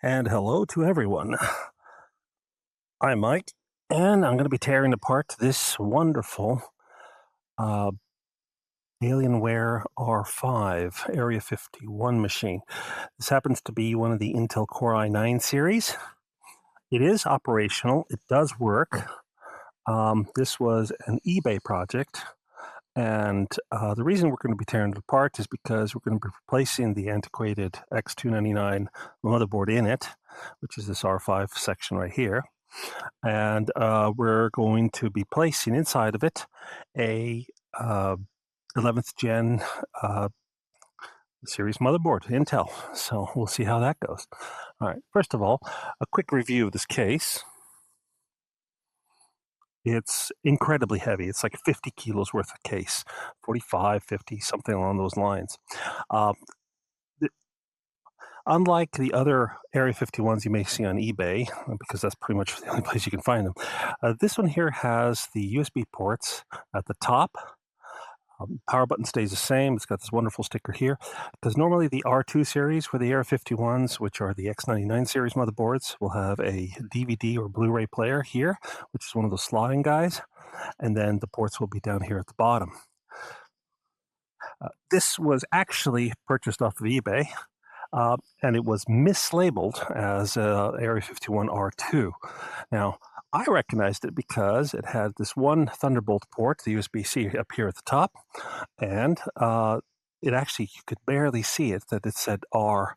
And hello to everyone. I'm Mike, and I'm going to be tearing apart this wonderful uh, Alienware R5 Area-51 machine. This happens to be one of the Intel Core i9 series. It is operational, it does work. This was an eBay project, and the reason we're going to be tearing it apart is because we're going to be replacing the antiquated X299 motherboard in it, which is this R5 section right here. And we're going to be placing inside of it a 11th gen uh, series motherboard, Intel. So we'll see how that goes. All right, first of all, a quick review of this case. It's incredibly heavy. It's like 50 kilos worth of case, 45, 50, something along those lines. Um, Unlike the other Area 51s you may see on eBay, because that's pretty much the only place you can find them, this one here has the USB ports at the top. Power button stays the same. It's got this wonderful sticker here. Because normally the R2 series for the Area 51s, which are the X99 series motherboards, will have a DVD or Blu-ray player here, which is one of the slotting guys, and then the ports will be down here at the bottom. This was actually purchased off of eBay, and it was mislabeled as Area 51 R2. Now, I recognized it because it had this one Thunderbolt port, the USB-C, up here at the top, and it actually, you could barely see it, that it said R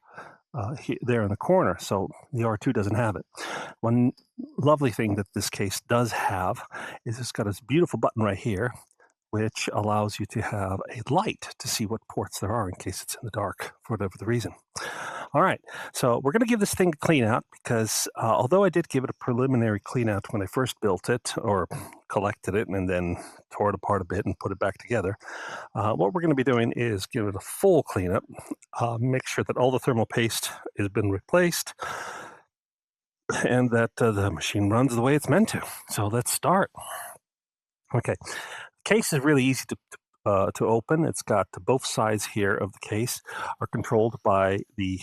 there in the corner, so the R2 doesn't have it. One lovely thing that this case does have is it's got this beautiful button right here, which allows you to have a light to see what ports there are in case it's in the dark for whatever the reason. All right, so we're going to give this thing a clean out because although I did give it a preliminary clean out when I first built it or collected it and then tore it apart a bit and put it back together, what we're going to be doing is give it a full cleanup, make sure that all the thermal paste has been replaced and that the machine runs the way it's meant to. So let's start. Okay, case is really easy to open. It's got both sides here of the case are controlled by the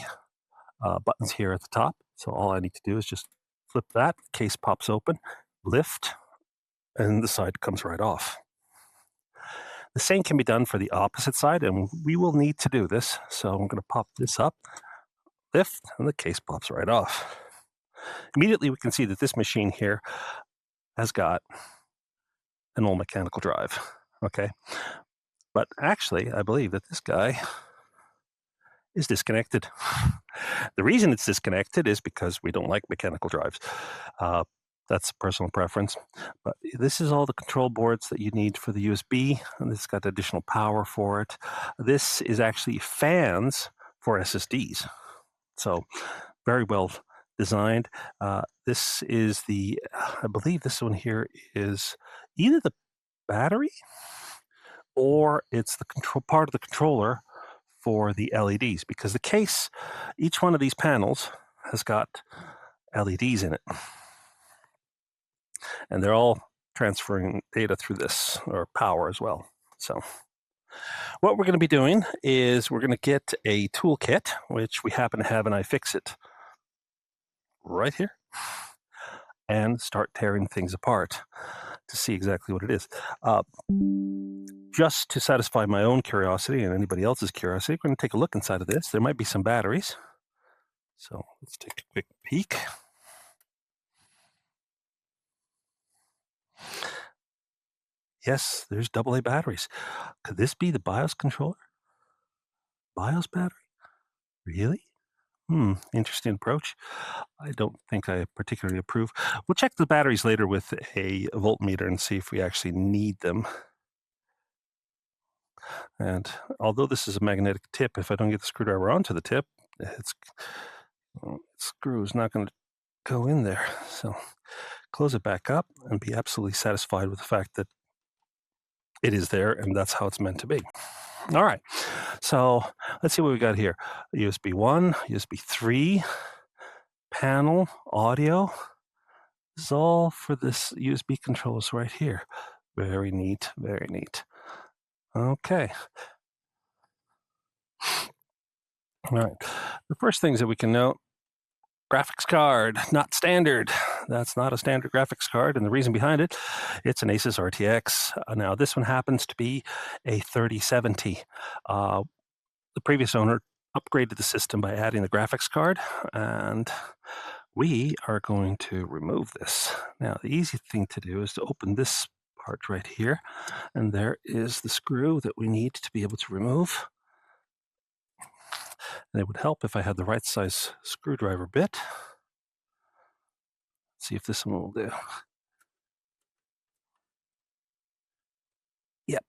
buttons here at the top. So all I need to do is just flip that, case pops open, lift, and the side comes right off. The same can be done for the opposite side, and we will need to do this. So I'm going to pop this up, lift, and the case pops right off. Immediately, we can see that this machine here has got an old mechanical drive. Okay. But actually, I believe that this guy is disconnected. The reason it's disconnected is because we don't like mechanical drives. That's personal preference. But this is all the control boards that you need for the USB, and it's got additional power for it. This is actually fans for SSDs. So, very well designed. This is I believe this one here is either the battery or it's the control part of the controller for the LEDs, because the case, each one of these panels has got LEDs in it, and they're all transferring data through this, or power as well. So what we're going to be doing is we're going to get a toolkit, which we happen to have an iFixit right here, and start tearing things apart to see exactly what it is. Just to satisfy my own curiosity and anybody else's curiosity, we're going to take a look inside of this. There might be some batteries. So let's take a quick peek. Yes, there's AA batteries. Could this be the BIOS controller? BIOS battery? Really? Interesting approach. I don't think I particularly approve. We'll check the batteries later with a voltmeter and see if we actually need them. And although this is a magnetic tip, if I don't get the screwdriver onto the tip, screw is not going to go in there. So close it back up and be absolutely satisfied with the fact that it is there and that's how it's meant to be. All right. So let's see what we got here. USB 1, USB 3, panel, audio. This is all for this USB controls right here. Very neat. Very neat. Okay. All right. The first things that we can note graphics card, not standard. That's not a standard graphics card, and the reason behind it, it's an Asus RTX. Now, this one happens to be a 3070. Uh, the previous owner upgraded the system by adding the graphics card, and we are going to remove this. Now, the easy thing to do is to open this part right here, and there is the screw that we need to be able to remove. And it would help if I had the right size screwdriver bit. See if this one will do. Yep.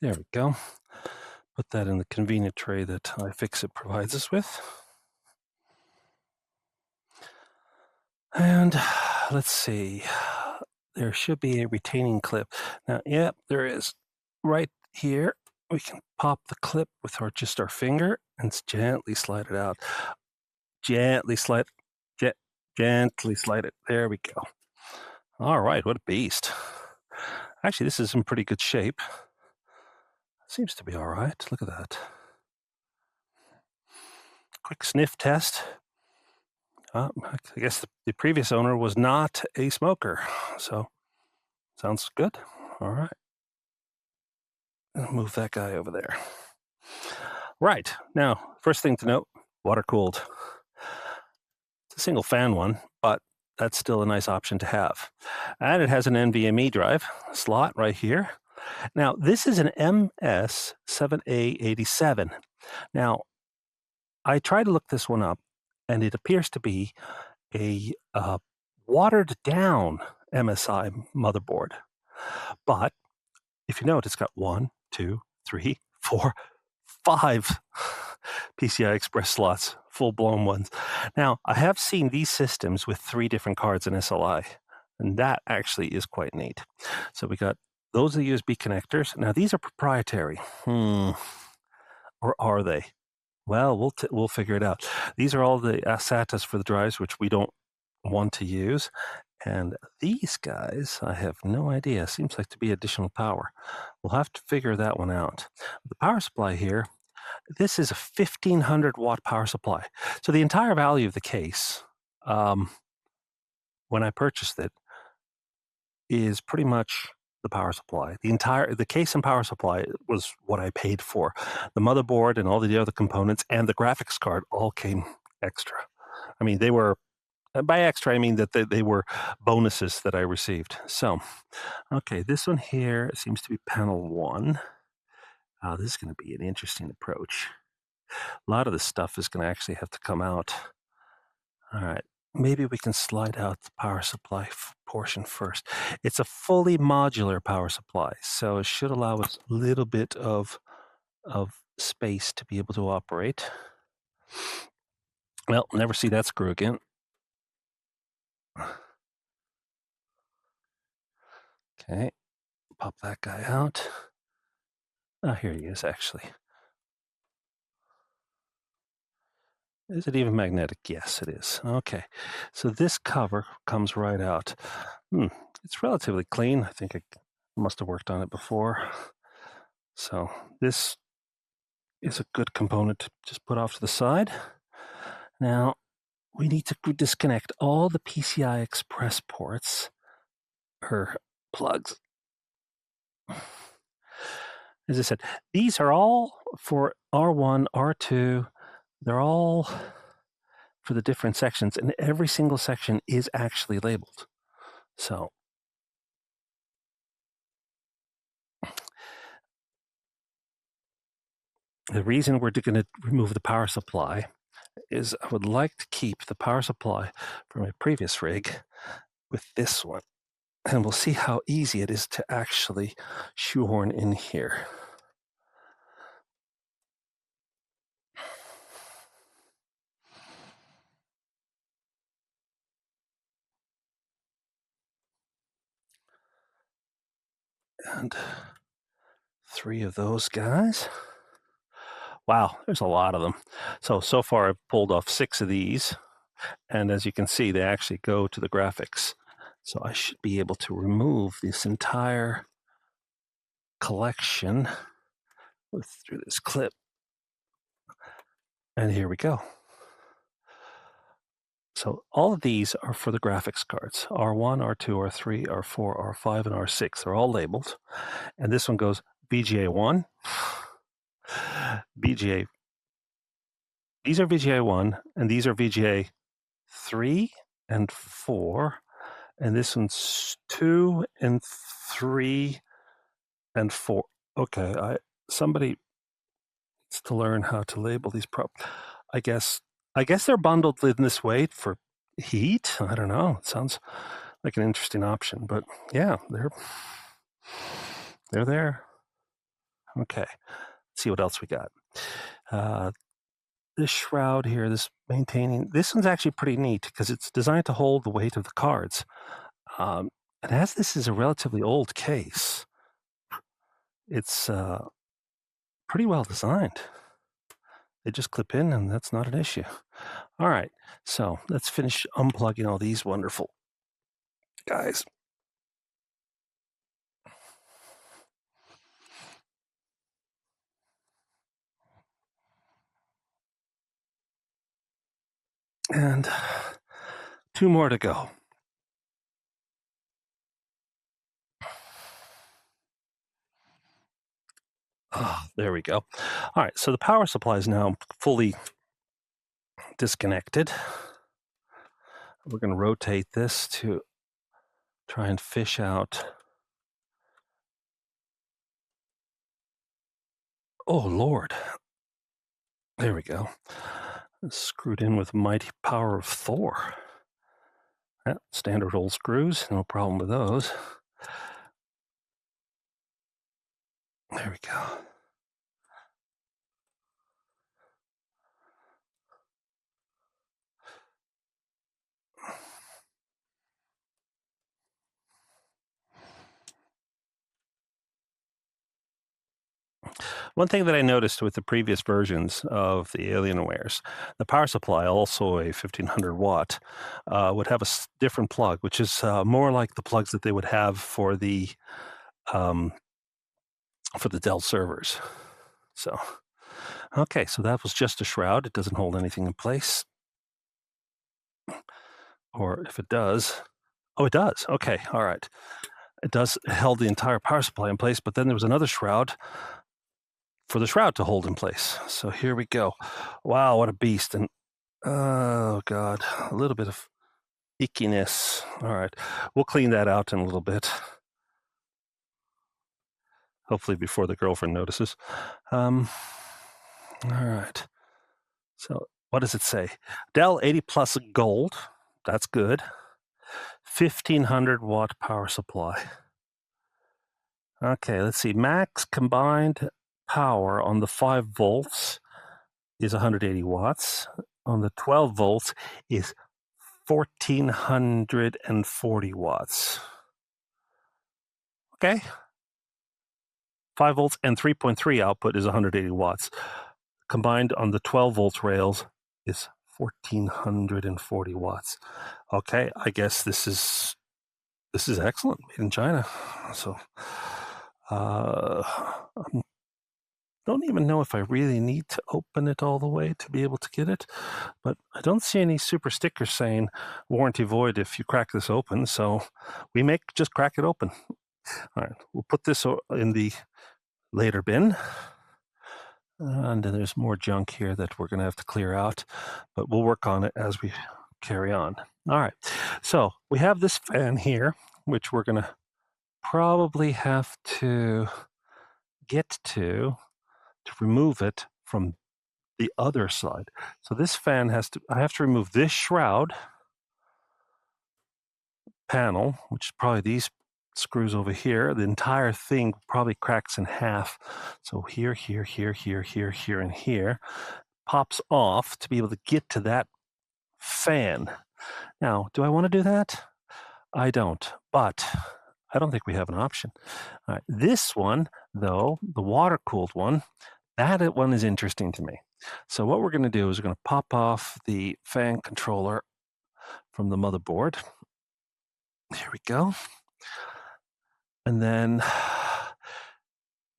There we go. Put that in the convenient tray that iFixit provides us with. And let's see. There should be a retaining clip. Now, yep, there is. Right here, we can pop the clip with just our finger and gently slide it out. Gently slide it. There we go. All right, what a beast. Actually, this is in pretty good shape. Seems to be all right. Look at that. Quick sniff test. I guess the previous owner was not a smoker, so sounds good. All right. I'll move that guy over there. Right. Now, first thing to note, water cooled. It's a single fan one, but that's still a nice option to have. And it has an NVMe drive slot right here. Now, this is an MS7A87. Now, I tried to look this one up, and it appears to be a watered down MSI motherboard. But if you note, it's got 1, 2, 3, 4, 5 PCI Express slots, full blown ones. Now, I have seen these systems with 3 different cards in SLI, and that actually is quite neat. So we got those are the USB connectors. Now, these are proprietary. Or are they? Well, we'll figure it out. These are all the SATAs for the drives, which we don't want to use. And these guys, I have no idea. Seems like to be additional power. We'll have to figure that one out. The power supply here, this is a 1500 watt power supply. So the entire value of the case, when I purchased it, is pretty much the power supply. The case and power supply was what I paid for. The motherboard and all the other components and the graphics card all came extra. I mean, they were, by extra, I mean that they were bonuses that I received. So, okay, this one here seems to be panel 1. This is going to be an interesting approach. A lot of this stuff is going to actually have to come out. All right. Maybe we can slide out the power supply portion first. It's a fully modular power supply, so it should allow us a little bit of space to be able to operate. Well, never see that screw again. Okay, pop that guy out. Oh, here he is, actually. Is it even magnetic? Yes, it is. Okay, so this cover comes right out. It's relatively clean. I think I must have worked on it before. So this is a good component to just put off to the side. Now, we need to disconnect all the PCI Express ports, or plugs. As I said, these are all for R1, R2. They're all for the different sections, and every single section is actually labeled. So the reason we're going to remove the power supply is I would like to keep the power supply from my previous rig with this one. And we'll see how easy it is to actually shoehorn in here. And 3 of those guys. Wow, there's a lot of them. So far I've pulled off 6 of these. And as you can see, they actually go to the graphics. So I should be able to remove this entire collection through this clip. And here we go. So all of these are for the graphics cards. R1, R2, R3, R4, R5, and R6. They're all labeled. And this one goes VGA 1, VGA. These are VGA 1, and these are VGA 3 and 4. And this one's 2 and 3 and 4. Okay, somebody needs to learn how to label these I guess they're bundled in this way for heat. I don't know. It sounds like an interesting option, but yeah, they're there. Okay, let's see what else we got. This shroud here, this one's actually pretty neat because it's designed to hold the weight of the cards. And as this is a relatively old case, it's pretty well designed. They just clip in, and that's not an issue. All right, so let's finish unplugging all these wonderful guys. And 2 more to go. Oh, there we go. All right, so the power supply is now fully disconnected. We're going to rotate this to try and fish out. Oh, Lord. There we go. It's screwed in with mighty power of Thor. Yeah, standard old screws, no problem with those. There we go. One thing that I noticed with the previous versions of the Alienwares, the power supply, also a 1500 watt, would have a different plug, which is more like the plugs that they would have um, for the Dell servers. So, okay, so that was just a shroud. It doesn't hold anything in place. Or if it does, oh, it does. Okay, all right. It held the entire power supply in place, but then there was another shroud for the shroud to hold in place. So here we go. Wow, what a beast. And oh, God, a little bit of ickiness. All right, we'll clean that out in a little bit. Hopefully before the girlfriend notices. All right. So what does it say? Dell 80 plus gold. That's good. 1500 watt power supply. Okay, let's see. Max combined power on the 5 volts is 180 watts. On the 12 volts is 1440 watts. Okay. 5 volts and 3.3 output is 180 watts. Combined on the 12 volts rails is 1440 watts. Okay, I guess this is excellent, made in China. So I don't even know if I really need to open it all the way to be able to get it, but I don't see any super stickers saying warranty void if you crack this open, so we may just crack it open. All right, we'll put this in the later bin. And there's more junk here that we're going to have to clear out, but we'll work on it as we carry on. All right, so we have this fan here, which we're going to probably have to get to remove it from the other side. So this fan I have to remove this shroud panel, which is probably these screws over here. The entire thing probably cracks in half. So here, here, here, here, here, here, and here pops off to be able to get to that fan. Now, do I want to do that? I don't, but I don't think we have an option. All right, this one, though, the water-cooled one, that one is interesting to me. So what we're going to do is we're going to pop off the fan controller from the motherboard. Here we go. And then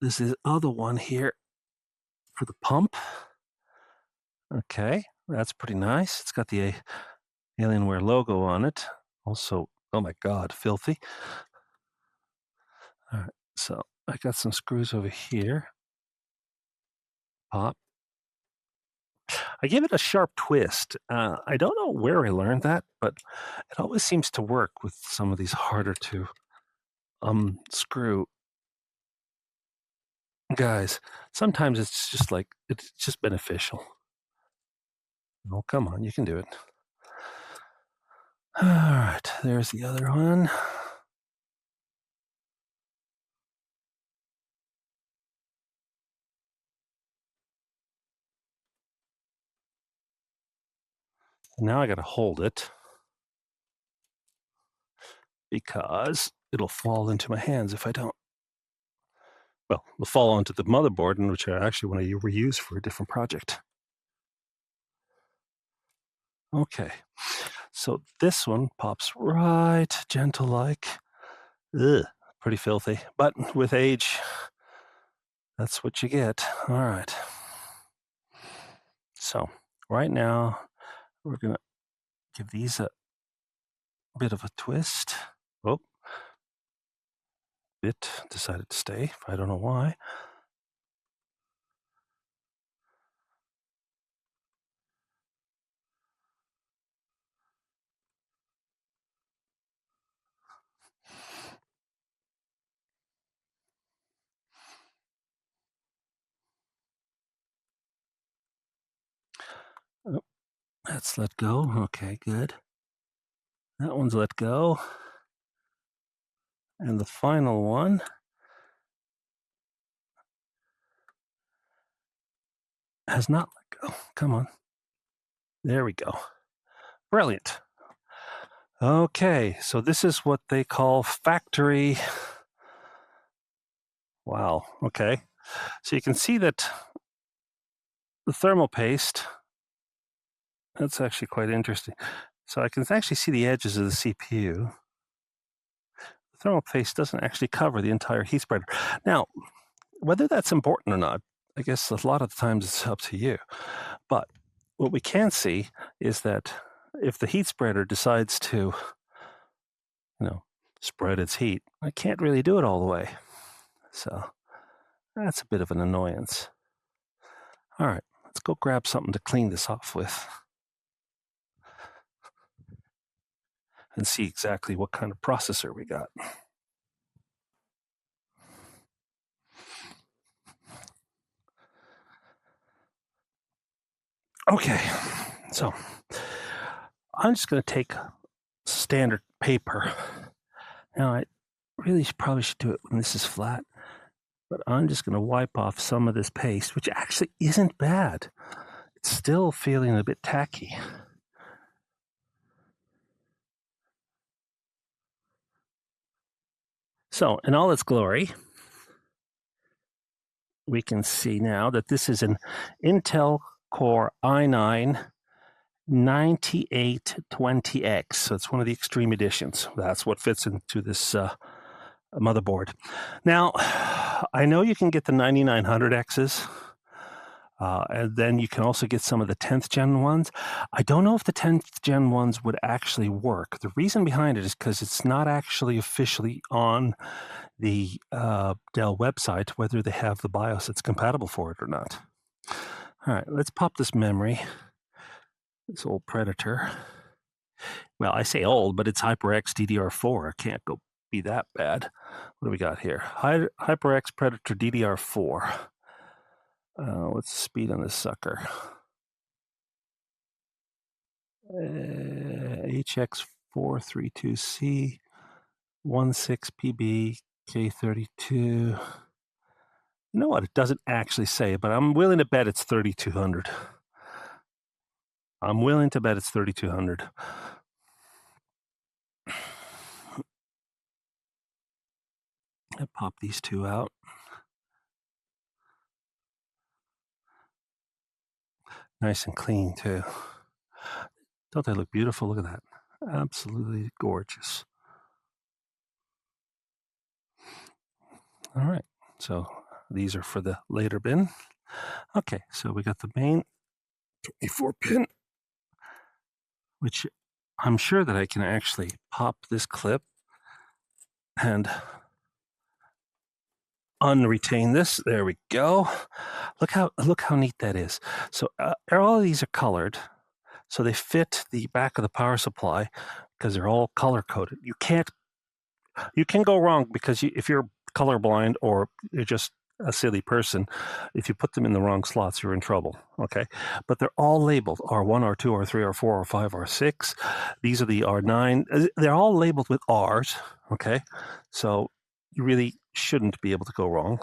this is the other one here for the pump. Okay, that's pretty nice. It's got the Alienware logo on it. Also, oh my God, filthy. All right, so I got some screws over here. Pop. I give it a sharp twist. I don't know where I learned that, but it always seems to work with some of these harder to screw guys. Sometimes it's just like it's just beneficial. Oh, come on, you can do it. All right, there's the other one. Now I got to hold it because it'll fall into my hands if I don't. Well, it'll fall onto the motherboard, and which I actually want to reuse for a different project. Okay, so this one pops right gentle like. Ugh, pretty filthy. But with age, that's what you get. All right. So right now, we're going to give these a bit of a twist. Oh, it decided to stay. I don't know why. Oh, that's let go. Okay, good. That one's let go. And the final one has not let go. Come on. There we go. Brilliant. Okay, so this is what they call factory. Wow. Okay. So you can see that the thermal paste, that's actually quite interesting. So I can actually see the edges of the CPU. The thermal paste doesn't actually cover the entire heat spreader. Now, whether that's important or not, I guess a lot of the times it's up to you. But what we can see is that if the heat spreader decides to, you know, spread its heat, I can't really do it all the way. So that's a bit of an annoyance. All right, let's go grab something to clean this off with and see exactly what kind of processor we got. Okay, so I'm just going to take standard paper. Now, I really probably should do it when this is flat, but I'm just going to wipe off some of this paste, which actually isn't bad. It's still feeling a bit tacky. So, in all its glory, we can see now that this is an Intel Core i9 9820X. So it's one of the extreme editions. That's what fits into this motherboard. Now, I know you can get the 9900Xs. And then you can also get some of the 10th gen ones. I don't know if the 10th gen ones would actually work. The reason behind it is because it's not actually officially on the Dell website, whether they have the BIOS that's compatible for it or not. All right, let's pop this memory, this old Predator. Well, I say old, but it's HyperX DDR4. It can't go be that bad. What do we got here? HyperX Predator DDR4. What's the speed on this sucker? HX432C 16PB K32. You know what? It doesn't actually say, but I'm willing to bet it's 3200. I'm willing to bet it's 3200. I pop these two out. Nice and clean, too. Don't they look beautiful? Look at that. Absolutely gorgeous. All right. So these are for the later bin. Okay. So we got the main 24 pin, which I'm sure that I can actually pop this clip and unretain this. There we go. Look how neat that is. So all of these are colored, so they fit the back of the power supply because they're all color coded. You can go wrong because if you're colorblind or you're just a silly person, if you put them in the wrong slots, you're in trouble. Okay, but they're all labeled R1, R2, R3, R4, R5, R6. These are the R9. They're all labeled with R's. Okay, so you really shouldn't be able to go wrong.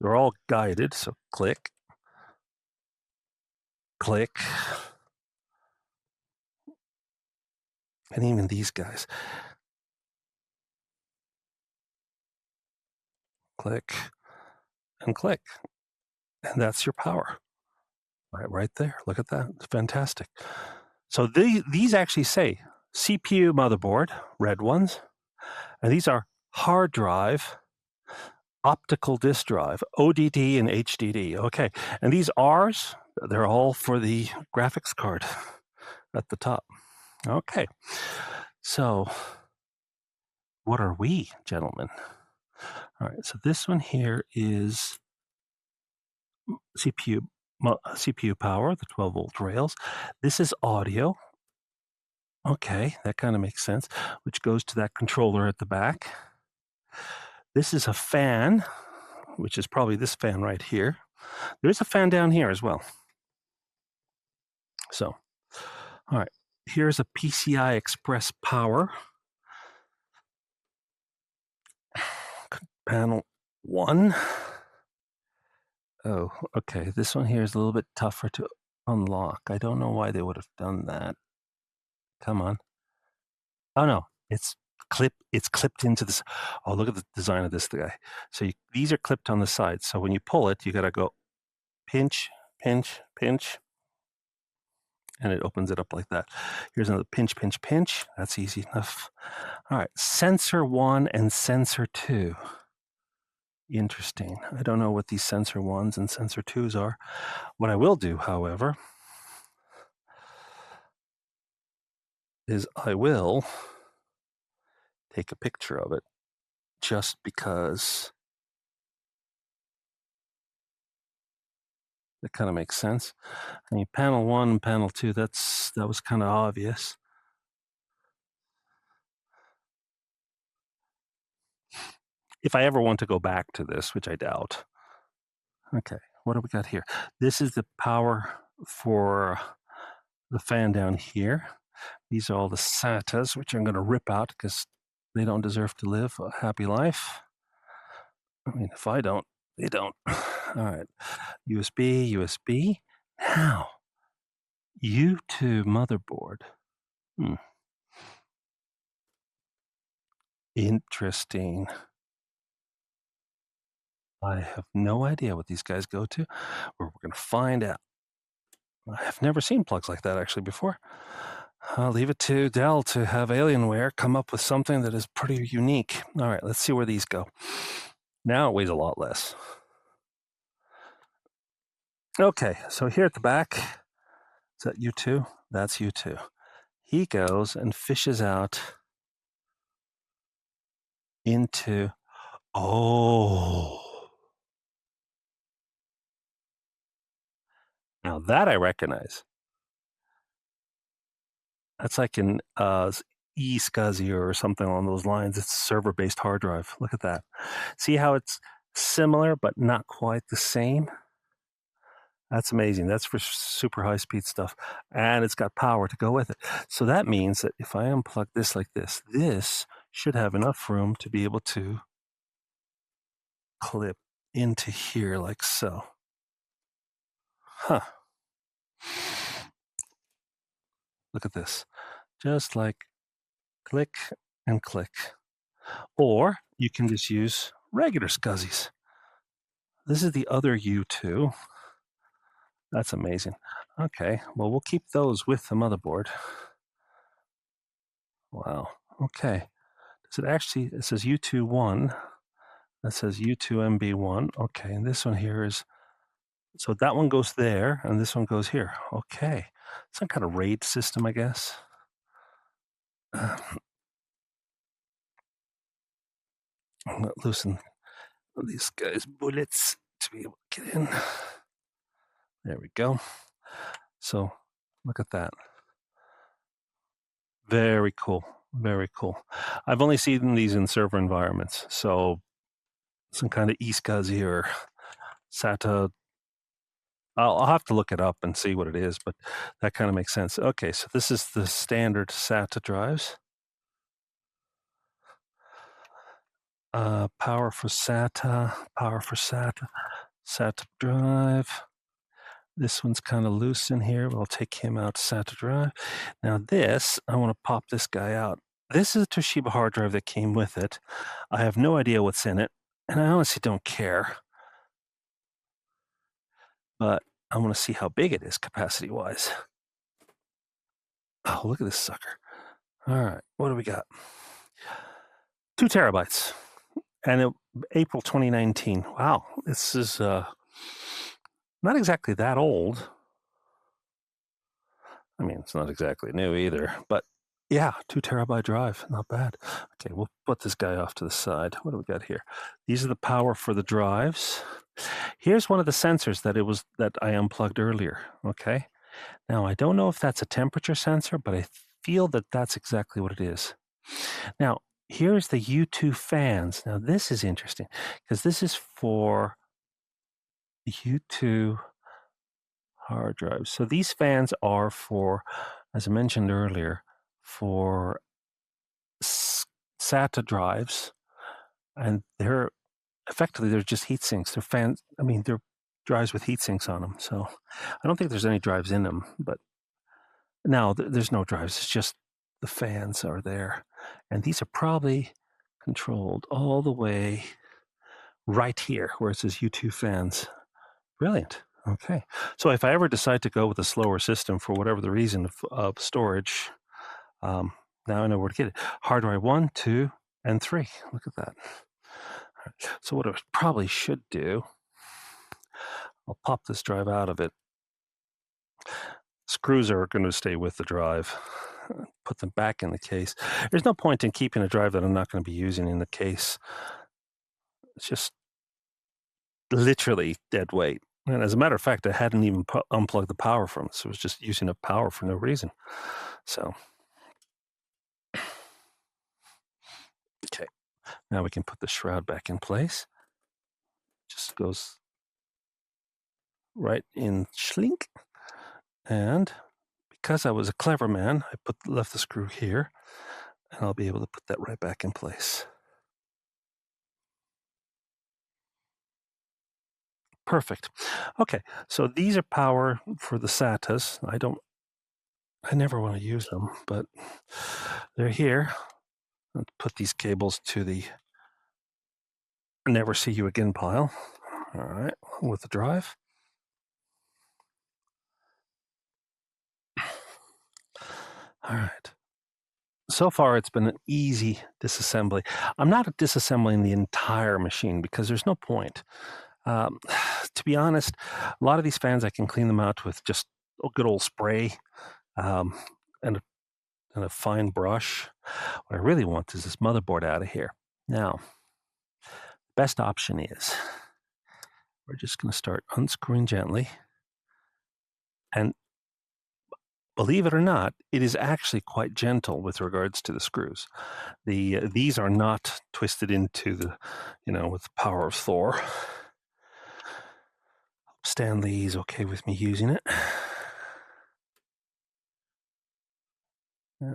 They're all guided. So click, click, and even these guys. Click and click, and that's your power. Right there. Look at that. It's fantastic. So these actually say CPU motherboard, red ones, and these are hard drive, optical disk drive, ODD and HDD. Okay, and these R's, they're all for the graphics card at the top. Okay, so what are we, gentlemen? All right, so this one here is CPU power, the 12-volt rails. This is audio. Okay, that kind of makes sense, which goes to that controller at the back. This is a fan, which is probably this fan right here. There's a fan down here as well. So, all right, here's a PCI Express power. Panel 1. Oh, okay, this one here is a little bit tougher to unlock. I don't know why they would have done that. Come on. Oh no, it's clipped into this. Oh, look at the design of this guy. So these are clipped on the side. So when you pull it, you got to go pinch, pinch, pinch, and it opens it up like that. Here's another pinch, pinch, pinch. That's easy enough. All right, sensor 1 and sensor 2. Interesting. I don't know what these sensor 1s and sensor 2s are. What I will do, however, is I will take a picture of it just because it kind of makes sense. I mean, panel 1 and panel 2, that was kind of obvious. If I ever want to go back to this, which I doubt. Okay, what do we got here? This is the power for the fan down here. These are all the SATAs, which I'm going to rip out because they don't deserve to live a happy life. I mean, if I don't, they don't. All right, USB, USB. Now, U.2 motherboard. Interesting. I have no idea what these guys go to. We're going to find out. I have never seen plugs like that actually before. I'll leave it to Dell to have Alienware come up with something that is pretty unique. All right, let's see where these go. Now it weighs a lot less. Okay, so here at the back, is that U.2? That's U.2. He goes and fishes out into, oh. Now that I recognize. That's like an eSCSI or something along those lines. It's a server-based hard drive. Look at that. See how it's similar but not quite the same? That's amazing. That's for super high-speed stuff. And it's got power to go with it. So that means that if I unplug this like this should have enough room to be able to clip into here like so. Huh. Look at this. Just like click and click. Or you can just use regular SCSIs. This is the other U.2. That's amazing. Okay, well, we'll keep those with the motherboard. Wow. Okay. Does it actually, it says U.2 1. That says U.2 MB1. Okay, and this one here is So that one goes there, and this one goes here. Okay. Some kind of RAID system, I guess. Uh, I'm gonna loosen these guys' bullets to be able to get in. There we go. So look at that. Very cool. Very cool. I've only seen these in server environments. So some kind of eSCSI or SATA. I'll have to look it up and see what it is, but that kind of makes sense. Okay, so this is the standard SATA drives. Power for SATA, SATA drive. This one's kind of loose in here. We'll take him out SATA drive. Now this, I want to pop this guy out. This is a Toshiba hard drive that came with it. I have no idea what's in it, and I honestly don't care. But I want to see how big it is capacity-wise. Oh, look at this sucker. All right, what do we got? 2 terabytes. And April 2019. Wow, this is not exactly that old. I mean, it's not exactly new either, but yeah, 2 terabyte drive, not bad. Okay, we'll put this guy off to the side. What do we got here? These are the power for the drives. Here's one of the sensors that I unplugged earlier. Okay, now I don't know if that's a temperature sensor, but I feel that that's exactly what it is. Now, here's the U.2 fans. Now, this is interesting because this is for U.2 hard drives. So these fans are for, as I mentioned earlier, for SATA drives, and they're just heat sinks. They're fans. I mean, they're drives with heat sinks on them. So I don't think there's any drives in them, but no, there's no drives. It's just the fans are there, and these are probably controlled all the way right here where it says U.2 fans. Brilliant. Okay. So if I ever decide to go with a slower system for whatever the reason of storage, now I know where to get it. Hard drive 1, 2, and 3. Look at that. So what I probably should do, I'll pop this drive out of it. Screws are going to stay with the drive. Put them back in the case. There's no point in keeping a drive that I'm not going to be using in the case. It's just literally dead weight. And as a matter of fact, I hadn't even unplugged the power from it, so it was just using up power for no reason. So, okay, now we can put the shroud back in place. Just goes right in schlink. And because I was a clever man, I left the screw here, and I'll be able to put that right back in place. Perfect. Okay, so these are power for the SATAs. I never want to use them, but they're here. Let's put these cables to the never see you again pile. All right, with the drive. All right. So far, it's been an easy disassembly. I'm not disassembling the entire machine because there's no point. To be honest, a lot of these fans, I can clean them out with just a good old spray um, and, a fine brush. What I really want is this motherboard out of here. Now, best option is we're just going to start unscrewing gently. And believe it or not, it is actually quite gentle with regards to the screws. These are not twisted into with the power of Thor. Stanley's okay with me using it. Yeah.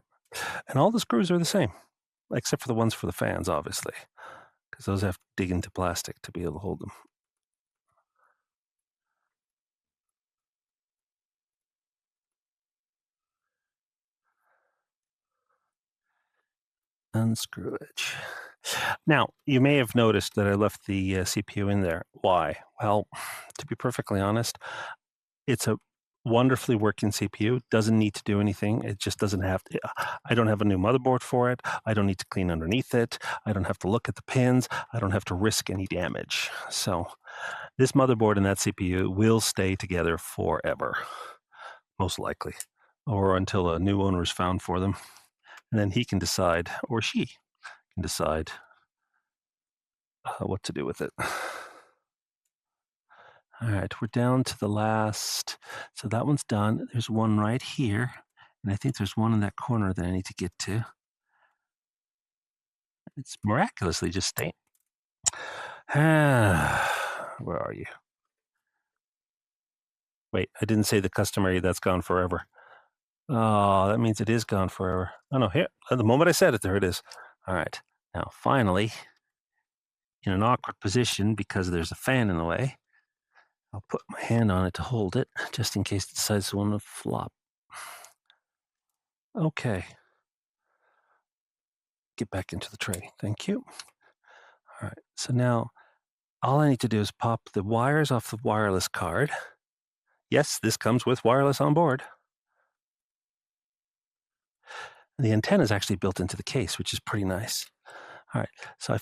And all the screws are the same, except for the ones for the fans, obviously, because those have to dig into plastic to be able to hold them. Unscrew it. Now, you may have noticed that I left the CPU in there. Why? Well, to be perfectly honest, it's a wonderfully working CPU. Doesn't need to do anything. It just doesn't have to. I don't have a new motherboard for it. I don't need to clean underneath it. I don't have to look at the pins. I don't have to risk any damage. So This motherboard and that CPU will stay together forever, most likely, or until a new owner is found for them. And then he can decide, or she can decide, what to do with it. All right, we're down to the last. So that one's done. There's one right here. And I think there's one in that corner that I need to get to. It's miraculously just staying. Where are you? Wait, I didn't say the customary that's gone forever. Oh, that means it is gone forever. Oh, no, here. At the moment I said it, there it is. All right. Now, finally, in an awkward position because there's a fan in the way, I'll put my hand on it to hold it just in case it decides to want to flop. Okay. Get back into the tray. Thank you. All right. So now all I need to do is pop the wires off the wireless card. Yes, this comes with wireless on board. The antenna is actually built into the case, which is pretty nice. All right. So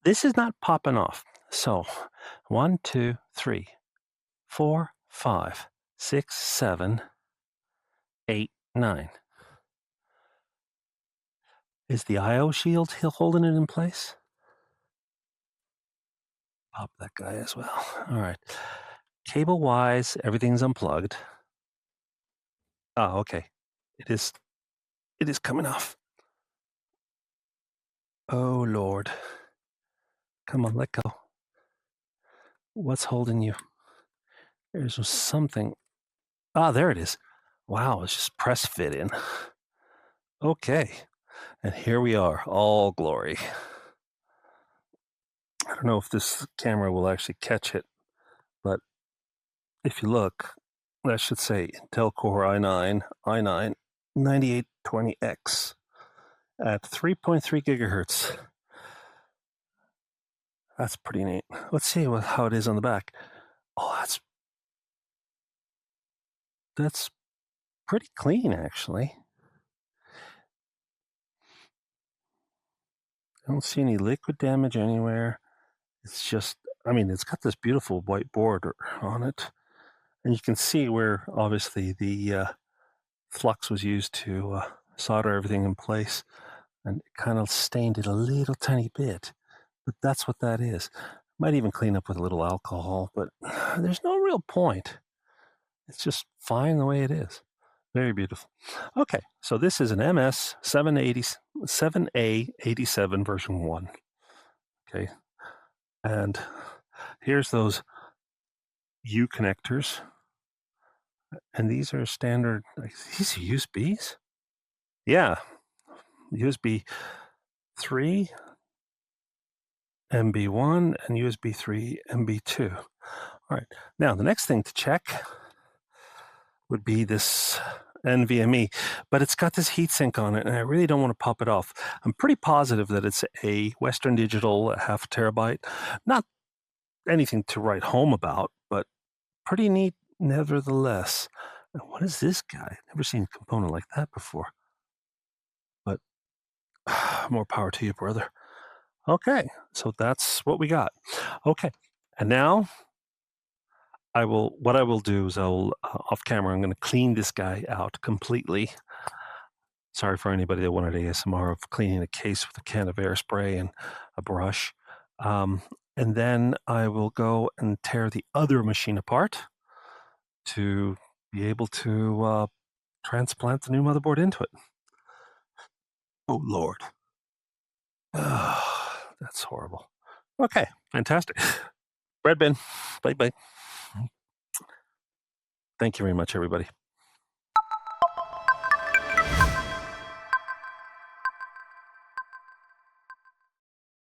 this is not popping off. So 1, 2, 3, 4, 5, 6, 7, 8, 9. Is the IO shield holding it in place? Pop that guy as well. All right. Cable wise, everything's unplugged. Oh, okay. It is coming off. Oh Lord. Come on, let go. What's holding you? There's something. Ah, there it is. Wow, it's just press fit in. Okay. And here we are, all glory. I don't know if this camera will actually catch it, but if you look, that should say Intel Core i9 9820X at 3.3 gigahertz. That's pretty neat. Let's see how it is on the back. Oh, that's pretty clean, actually. I don't see any liquid damage anywhere. It's just, I mean, it's got this beautiful white border on it. And you can see where, obviously, the flux was used to solder everything in place. And it kind of stained it a little tiny bit. But that's what that is. Might even clean up with a little alcohol, but there's no real point. It's just fine the way it is. Very beautiful. Okay, so this is an MS 7A87 version 1. Okay, and here's those U connectors. And these are standard, these are USBs? Yeah, USB 3, MB1, and USB 3, MB2. All right, now the next thing to check would be this NVMe, but it's got this heatsink on it, and I really don't want to pop it off. I'm pretty positive that it's a Western Digital half terabyte. Not anything to write home about, but pretty neat nevertheless. And what is this guy? Never seen a component like that before. But more power to you, brother. Okay, so that's what we got. Okay, and now what I will do is off camera, I'm going to clean this guy out completely. Sorry for anybody that wanted ASMR of cleaning a case with a can of air spray and a brush. And then I will go and tear the other machine apart to be able to transplant the new motherboard into it. Oh, Lord. That's horrible. Okay, fantastic. Red bin. Bye bye. Thank you very much, everybody.